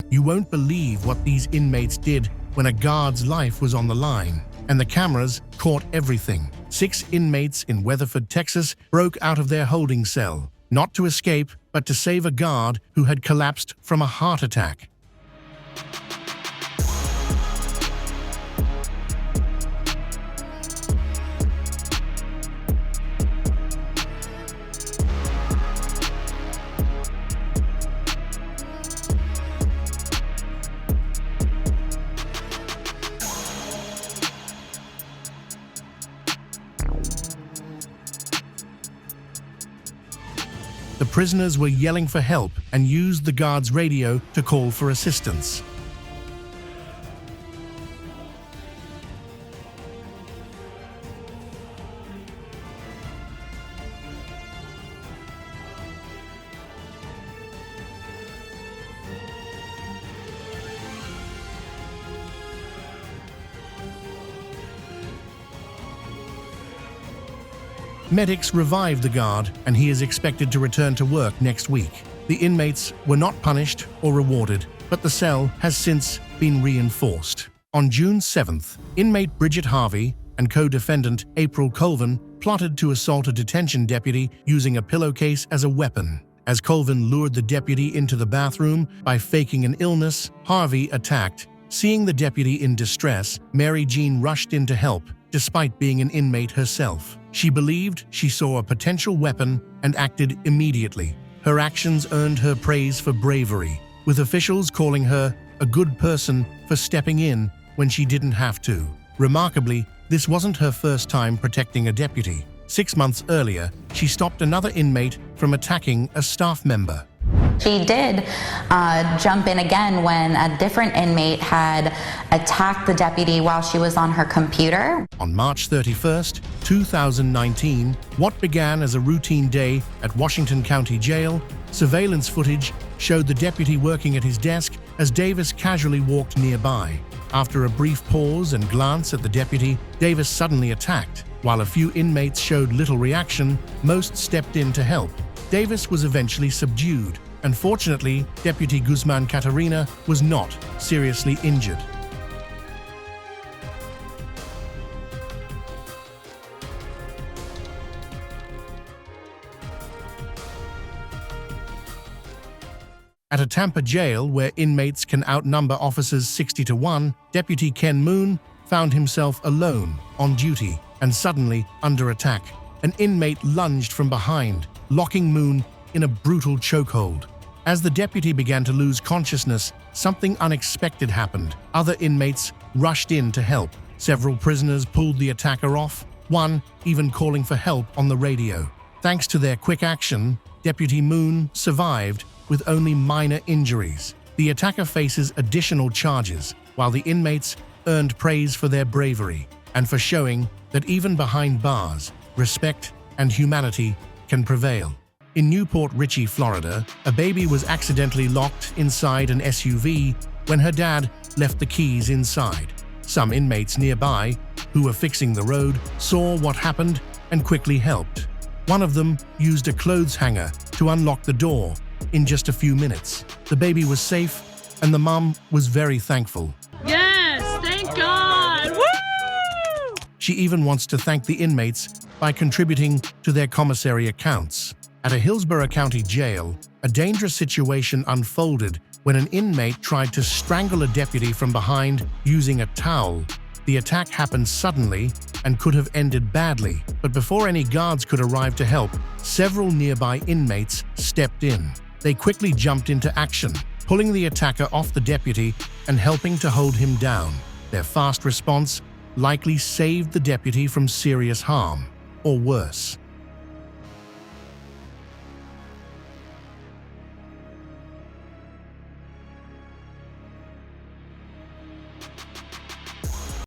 "You won't believe what these inmates did when a guard's life was on the line." And the cameras caught everything. 6 inmates in Weatherford, Texas, broke out of their holding cell, not to escape, but to save a guard who had collapsed from a heart attack. The prisoners were yelling for help and used the guard's radio to call for assistance. Medics revived the guard, and he is expected to return to work next week. The inmates were not punished or rewarded, but the cell has since been reinforced. On June 7th, inmate Bridget Harvey and co-defendant April Colvin plotted to assault a detention deputy using a pillowcase as a weapon. As Colvin lured the deputy into the bathroom by faking an illness, Harvey attacked. Seeing the deputy in distress, Mary Jean rushed in to help, despite being an inmate herself. She believed she saw a potential weapon and acted immediately. Her actions earned her praise for bravery, with officials calling her a good person for stepping in when she didn't have to. Remarkably, this wasn't her first time protecting a deputy. 6 months earlier, she stopped another inmate from attacking a staff member. She did jump in again when a different inmate had attacked the deputy while she was on her computer. On March 31st, 2019, what began as a routine day at Washington County Jail, surveillance footage showed the deputy working at his desk as Davis casually walked nearby. After a brief pause and glance at the deputy, Davis suddenly attacked. While a few inmates showed little reaction, most stepped in to help. Davis was eventually subdued. Unfortunately, Deputy Guzman Catarina was not seriously injured. At a Tampa jail where inmates can outnumber officers 60-1, Deputy Ken Moon found himself alone on duty and suddenly under attack. An inmate lunged from behind, locking Moon in a brutal chokehold. As the deputy began to lose consciousness, something unexpected happened. Other inmates rushed in to help. Several prisoners pulled the attacker off, one even calling for help on the radio. Thanks to their quick action, Deputy Moon survived with only minor injuries. The attacker faces additional charges, while the inmates earned praise for their bravery and for showing that even behind bars, respect and humanity can prevail. In Newport Richey, Florida, a baby was accidentally locked inside an SUV when her dad left the keys inside. Some inmates nearby, who were fixing the road, saw what happened and quickly helped. One of them used a clothes hanger to unlock the door in just a few minutes. The baby was safe, and the mom was very thankful. Yes, thank God! Woo! She even wants to thank the inmates by contributing to their commissary accounts. At a Hillsborough County jail, a dangerous situation unfolded when an inmate tried to strangle a deputy from behind using a towel. The attack happened suddenly and could have ended badly, but before any guards could arrive to help, several nearby inmates stepped in. They quickly jumped into action, pulling the attacker off the deputy and helping to hold him down. Their fast response likely saved the deputy from serious harm, or worse.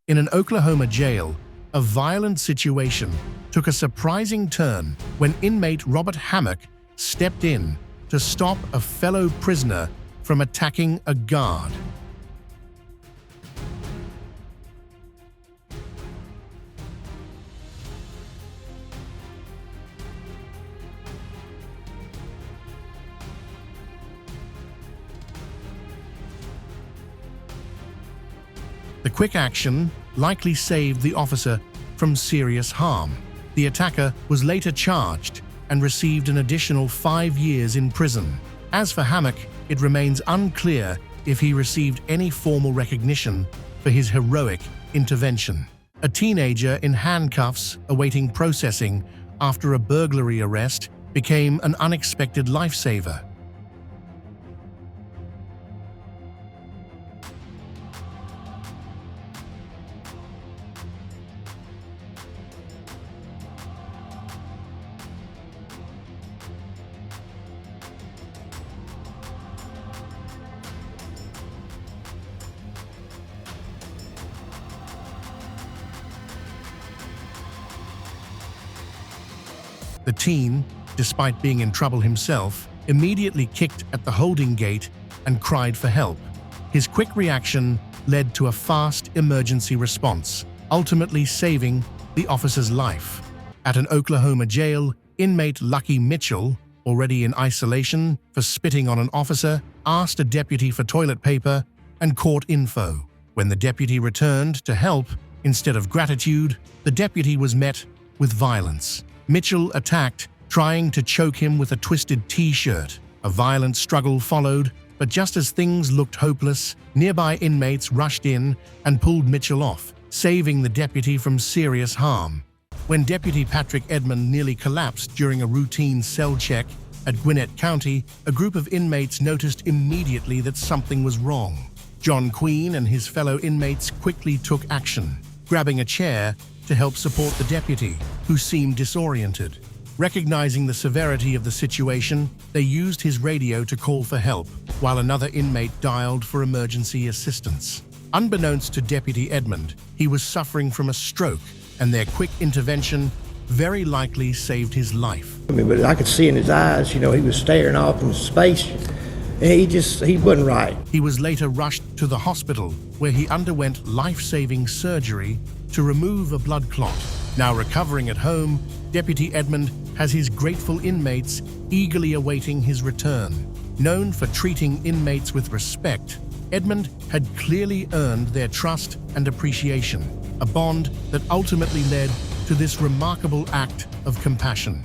In an Oklahoma jail, a violent situation took a surprising turn when inmate Robert Hammock stepped in to stop a fellow prisoner from attacking a guard. The quick action likely saved the officer from serious harm. The attacker was later charged and received an additional 5 years in prison. As for Hammock, it remains unclear if he received any formal recognition for his heroic intervention. A teenager in handcuffs awaiting processing after a burglary arrest became an unexpected lifesaver. The teen, despite being in trouble himself, immediately kicked at the holding gate and cried for help. His quick reaction led to a fast emergency response, ultimately saving the officer's life. At an Oklahoma jail, inmate Lucky Mitchell, already in isolation for spitting on an officer, asked a deputy for toilet paper and court info. When the deputy returned to help, instead of gratitude, the deputy was met with violence. Mitchell attacked, trying to choke him with a twisted T-shirt. A violent struggle followed, but just as things looked hopeless, nearby inmates rushed in and pulled Mitchell off, saving the deputy from serious harm. When Deputy Patrick Edmond nearly collapsed during a routine cell check at Gwinnett County, a group of inmates noticed immediately that something was wrong. John Queen and his fellow inmates quickly took action, grabbing a chair to help support the deputy, who seemed disoriented. Recognizing the severity of the situation, they used his radio to call for help, while another inmate dialed for emergency assistance. Unbeknownst to Deputy Edmond, he was suffering from a stroke, and their quick intervention very likely saved his life. But I could see in his eyes, he was staring off into space. He wasn't right. He was later rushed to the hospital, where he underwent life-saving surgery to remove a blood clot. Now recovering at home, Deputy Edmond has his grateful inmates eagerly awaiting his return. Known for treating inmates with respect, Edmond had clearly earned their trust and appreciation, a bond that ultimately led to this remarkable act of compassion.